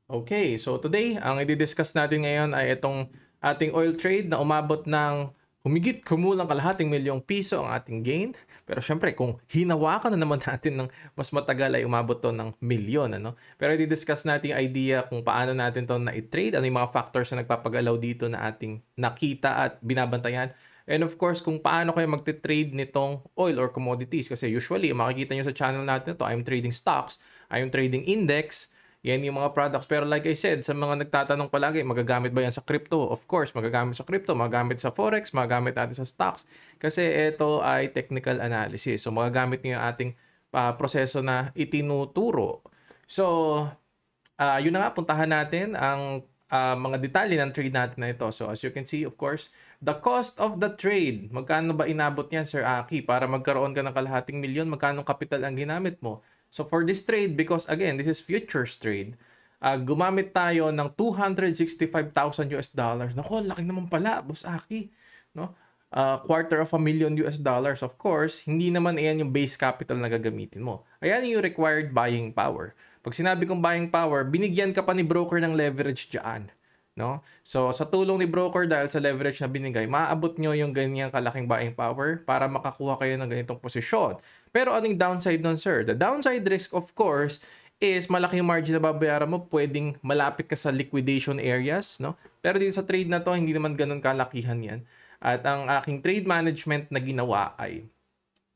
Okay, so today, ang i-discuss natin ngayon ay itong ating oil trade na umabot ng humigit kumulang kalahating milyong piso ang ating gain. Pero syempre, kung hinawakan na naman natin ng mas matagal ay umabot to ng milyon. Ano? Pero i-discuss natin yung idea kung paano natin to na-trade, ano yung mga factors na nagpapagalaw dito na ating nakita at binabantayan. And of course, kung paano kayo magte-trade nitong oil or commodities. Kasi usually, makikita nyo sa channel natin ito, I'm trading stocks, I'm trading index, yan yung mga products. Pero like I said, sa mga nagtatanong palagi, magagamit ba yan sa crypto? Of course, magagamit sa crypto, magagamit sa forex, magagamit natin sa stocks. Kasi ito ay technical analysis. So magagamit niyo yung ating proseso na itinuturo. So, yun na nga, puntahan natin ang mga detalye ng trade natin na ito. So as you can see, of course, the cost of the trade. Magkano ba inabot yan, Sir Aki? Para magkaroon ka ng kalahating milyon, magkano capital ang ginamit mo? So for this trade, because again, this is futures trade, gumamit tayo ng 265,000 US dollars. Naku, laki naman pala, Boss Aki. No? $250,000 US dollars. Of course, hindi naman iyan yung base capital na gagamitin mo. Ayan yung required buying power. Pag sinabi kong buying power, binigyan ka pa ni broker ng leverage dyan. No? So, sa tulong ni broker dahil sa leverage na binigay, maaabot nyo yung ganyang kalaking buying power para makakuha kayo ng ganitong posisyon. Pero anong downside nun, sir? The downside risk, of course, is malaki yung margin na babayaran mo. Pwedeng malapit ka sa liquidation areas. No? Pero dito sa trade na to, hindi naman ganun kalakihan yan. At ang aking trade management na ginawa ay,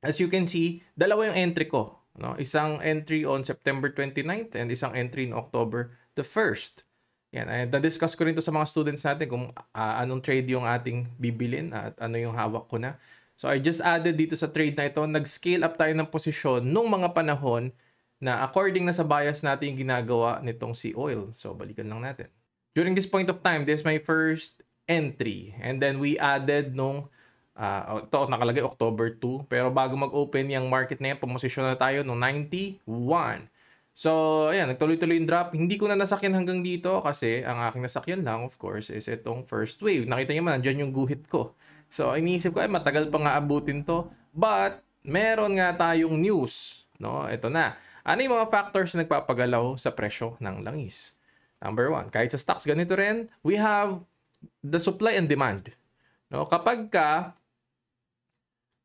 as you can see, dalawa yung entry ko. No? Isang entry on September 29th and isang entry on October the 1st. Yan, ay na-discuss ko rin to sa mga students natin kung anong trade yung ating bibilin at ano yung hawak ko na. So I just added dito sa trade na ito, nag-scale up tayo ng posisyon nung mga panahon na according na sa bias natin yung ginagawa nitong si oil. So balikan lang natin. During this point of time, this is my first entry. And then we added nung ito nakalagay October 2. Pero bago mag-open yung market na yan, pumosisyon na tayo nung 91. So, ayan, nagtuloy-tuloy yung drop. Hindi ko na nasakyan hanggang dito kasi ang aking nasakyan lang, of course, is itong first wave. Nakita niyo man, nandiyan yung guhit ko. So, iniisip ko, matagal pa nga abutin to. But, meron nga tayong news. No? Ito na. Ano yung mga factors na nagpapagalaw sa presyo ng langis? Number one, kahit sa stocks, ganito rin, we have the supply and demand. No? Kapag ka,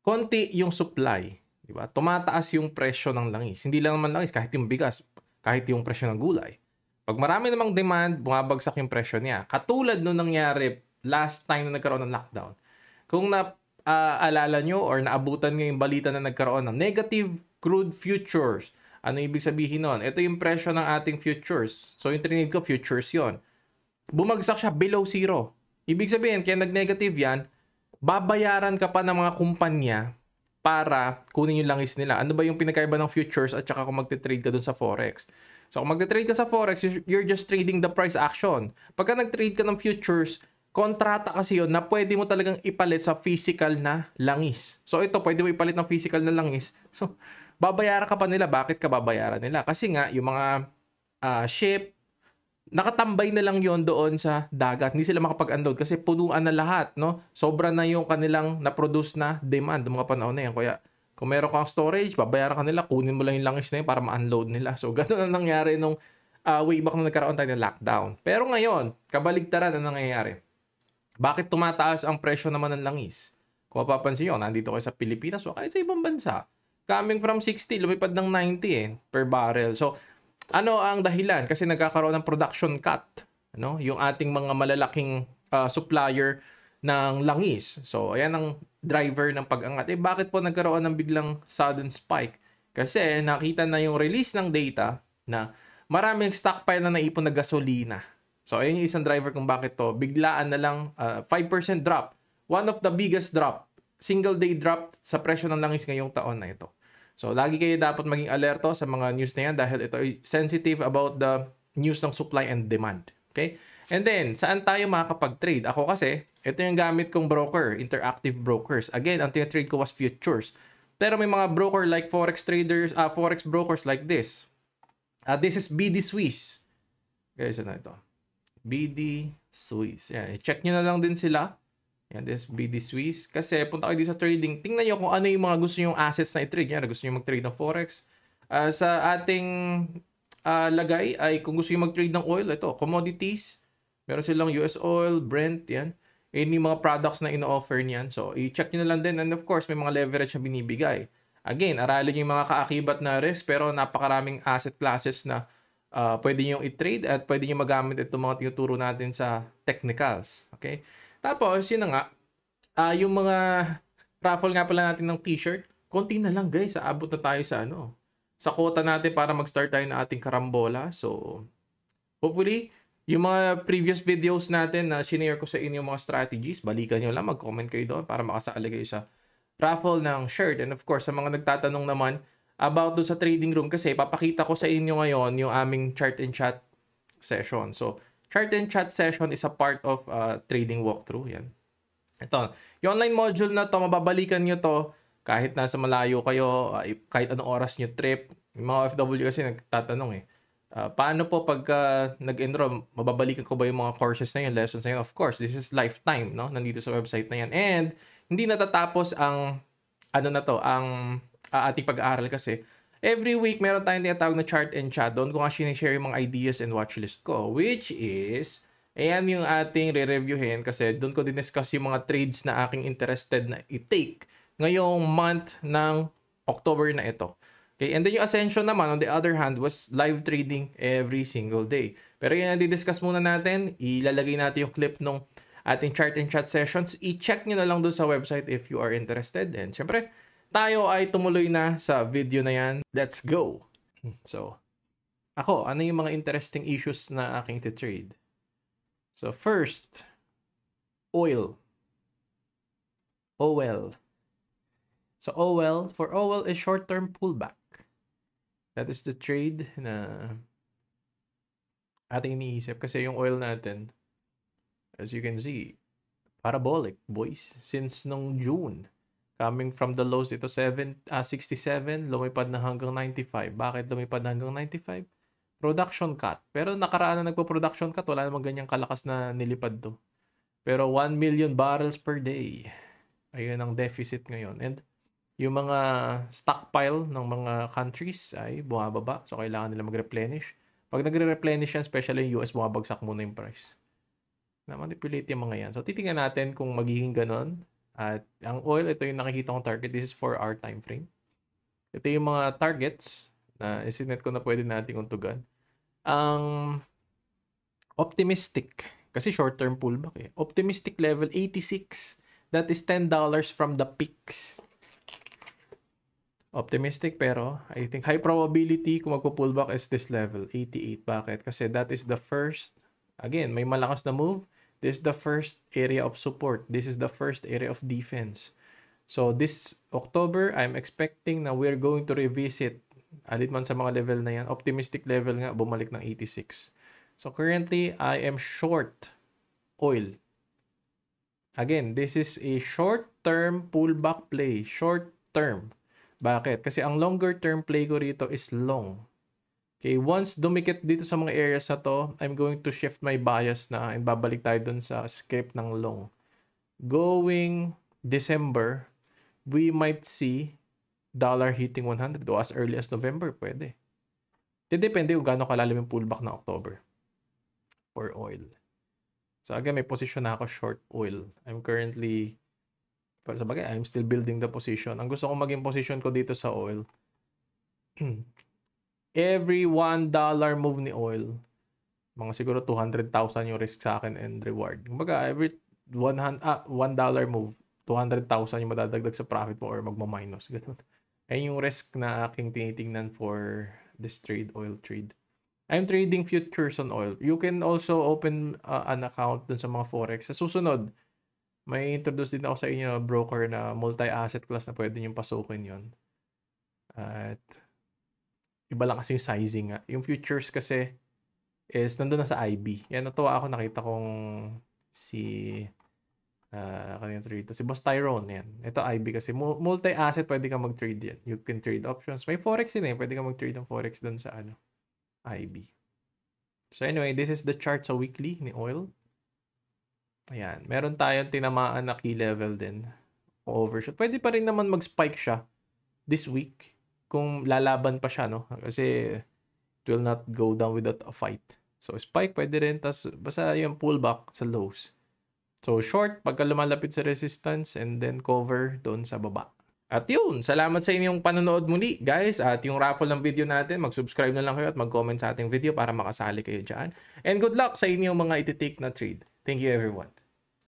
konti yung supply, diba? Tumataas yung presyo ng langis. Hindi lang naman langis, kahit yung bigas, kahit yung presyo ng gulay. Pag marami namang demand, bumabagsak yung presyo niya. Katulad nung nangyari last time na nagkaroon ng lockdown. Kung alala nyo or naabutan nyo yung balita na nagkaroon ng negative crude futures, ano ibig sabihin nun? Ito yung presyo ng ating futures. So yung trinid ko, futures yon. Bumagsak siya below zero. Ibig sabihin, kaya nag-negative yan, babayaran ka pa ng mga kumpanya para kunin yung langis nila. Ano ba yung pinakaiba ng futures at saka kung magte-trade ka dun sa forex? So kung magte-trade ka sa forex, you're just trading the price action. Pagka nag-trade ka ng futures, kontrata kasi yun na pwede mo talagang ipalit sa physical na langis. So ito, pwede mo ipalit ng physical na langis. So babayaran ka pa nila. Bakit ka babayaran nila? Kasi nga, yung mga ship, nakatambay na lang yon doon sa dagat. Hindi sila makapag-unload kasi punuan na lahat, no? Sobra na yung kanilang na-produce na demand ng mga panahon na yan. Kaya kung meron kang storage, babayaran ka nila, kunin mo lang yung langis na yun para ma-unload nila. So, ganoon ang nangyari nung way back na nagkaroon tayo ng lockdown. Pero ngayon, kabaligtaran ang nangyayari. Bakit tumataas ang presyo naman ng langis? Kung mapapansin nyo, nandito kayo sa Pilipinas o kahit sa ibang bansa. Coming from 60, lumipad ng 90 per barrel. So, ano ang dahilan? Kasi nagkakaroon ng production cut, no? Yung ating mga malalaking supplier ng langis. So, ayan ang driver ng pag-angat. Bakit po nagkaroon ng biglang sudden spike? Kasi nakita na yung release ng data na maraming stockpile na naipon na gasolina. So, ayun yung isang driver kung bakit to. Biglaan na lang 5% drop. One of the biggest drop. Single day drop sa presyo ng langis ngayong taon na ito. So, lagi kayo dapat maging alerto sa mga news na yan dahil ito ay sensitive about the news ng supply and demand. Okay? And then, saan tayo makakapag-trade? Ako kasi, ito yung gamit kong broker, Interactive Brokers. Again, ang trade ko was futures. Pero may mga broker like forex traders, forex brokers like this. This is BD Swiss. Guys, ano ito? BD Swiss. Yan, check nyo na lang din sila. Yan, this BD Swiss. Kasi punta kayo dito sa trading. Tingnan nyo kung ano yung mga gusto nyong assets na i-trade. Yan, gusto nyo mag-trade ng forex. Sa ating lagay ay kung gusto nyo mag-trade ng oil, ito, commodities. Meron silang US oil, Brent, yan. Any mga products na ino-offer niyan. So, i-check nyo na lang din. And of course, may mga leverage na binibigay. Again, aralin yung mga kaakibat na risk pero napakaraming asset classes na pwede nyo i-trade at pwede nyo magamit itong mga tinuturo natin sa technicals. Okay? Tapos, yun na nga, yung mga raffle nga pala natin ng t-shirt, konti na lang guys, aabot na tayo sa sa quota natin para mag-start tayo na ating karambola. So, hopefully, yung mga previous videos natin na shinare ko sa inyo mga strategies, balikan nyo lang, mag-comment kayo doon para makasali kayo sa raffle ng shirt. And of course, sa mga nagtatanong naman about doon sa trading room, kasi papakita ko sa inyo ngayon yung aming chart and chat session. So, chart and chat session is a part of trading walkthrough. Yan. Ito, yung online module na to, mababalikan nyo to kahit nasa malayo kayo, kahit anong oras nyo trip. Yung mga OFW kasi nagtatanong paano po pagka nag-enroll, mababalikan ko ba yung mga courses na yun, lessons na yun? Of course, this is lifetime, no? Nandito sa website na yan. And hindi natatapos ang ang ating pag-aaral kasi every week meron tayong tinatawag na chart and chat. Doon ko nga sinishare yung mga ideas and watchlist ko, which is ayan yung ating re-reviewin kasi doon ko din-discuss yung mga trades na aking interested na i-take ngayong month ng October na ito. Okay, and then yung Ascension naman, on the other hand, was live trading every single day. Pero yun ang di-discuss muna natin. Ilalagay natin yung clip ng ating chart and chat sessions. I-check nyo na lang doon sa website if you are interested. And syempre, tayo ay tumuloy na sa video na yan. Let's go! So, ako, ano yung mga interesting issues na aking to-trade? So, first, oil. OL. So, OL, for OL is short-term pullback. That is the trade na ating iniisip. Kasi yung oil natin, as you can see, parabolic, boys. Since nung June, coming from the lows, ito 67, lumipad na hanggang 95. Bakit lumipad na hanggang 95? Production cut. Pero nakaraan na nagpo-production cut, wala namang ganyang kalakas na nilipad to. Pero 1 million barrels per day. Ayun ang deficit ngayon. And yung mga stockpile ng mga countries ay bumababa. So, kailangan nila mag-replenish. Pag nagre-replenish yan, especially yung US, bumabagsak muna yung price. Na-manipulate yung mga yan. So, titingnan natin kung magiging ganon. At ang oil, ito yung nakikita kong target. This is 4-hour time frame. Ito yung mga targets na isinet ko na pwede nating untugan. Ang optimistic, kasi short-term pullback Optimistic level, 86. That is $10 from the peaks. Optimistic pero I think high probability kung magpo-pullback is this level, 88. Bakit? Kasi that is the first, again, may malakas na move. This is the first area of support. This is the first area of defense. So this October, I'm expecting na we're going to revisit alit man sa mga level na yan. Optimistic level nga, bumalik ng 86. So currently, I am short oil. Again, this is a short-term pullback play. Short-term. Bakit? Kasi ang longer term play ko rito is long. Okay, once dumikit dito sa mga areas na to, I'm going to shift my bias na and babalik tayo dun sa script ng long. Going December, we might see dollar hitting 100 o as early as November, pwede. Depende kung gaano kalalim yung pullback na October for oil. So again, may position na ako short oil. I'm currently sabagay, I'm still building the position. Ang gusto kong maging position ko dito sa oil, every $1 move ni oil, mga siguro 200,000 yung risk sa akin and reward. Kumbaga, every $1 move, 200,000 yung madadagdag sa profit mo or magma-minus. Ayun yung risk na aking tinitingnan for this trade, oil trade. I'm trading futures on oil. You can also open an account dun sa mga forex. Sa susunod, may introduce din ako sa inyo broker na multi-asset class na pwede nyo pasukin yon. At iba lang kasi yung sizing nga. Yung futures kasi is nandun na sa IB. Yan, natuwa ako. Nakita kong si kanina trade si Boss Tyrone. Yan. Ito IB kasi. Multi-asset pwede ka mag-trade yan. You can trade options. May forex din Pwede ka mag-trade ng forex dun sa IB. So anyway, this is the chart sa weekly ni oil. Ayan. Meron tayong tinamaan na key level din. Overshoot. Pwede pa rin naman mag-spike siya this week kung lalaban pa siya, no? Kasi It will not go down without a fight. So spike pwede rin, tas basta yung pullback sa lows. So short pagka lumalapit sa resistance and then cover doon sa baba. At yun, salamat sa inyong panonood muli guys. At yung raffle ng video natin, mag-subscribe na lang kayo at mag-comment sa ating video para makasali kayo dyan. And good luck sa inyong mga iti-take na trade. Thank you everyone.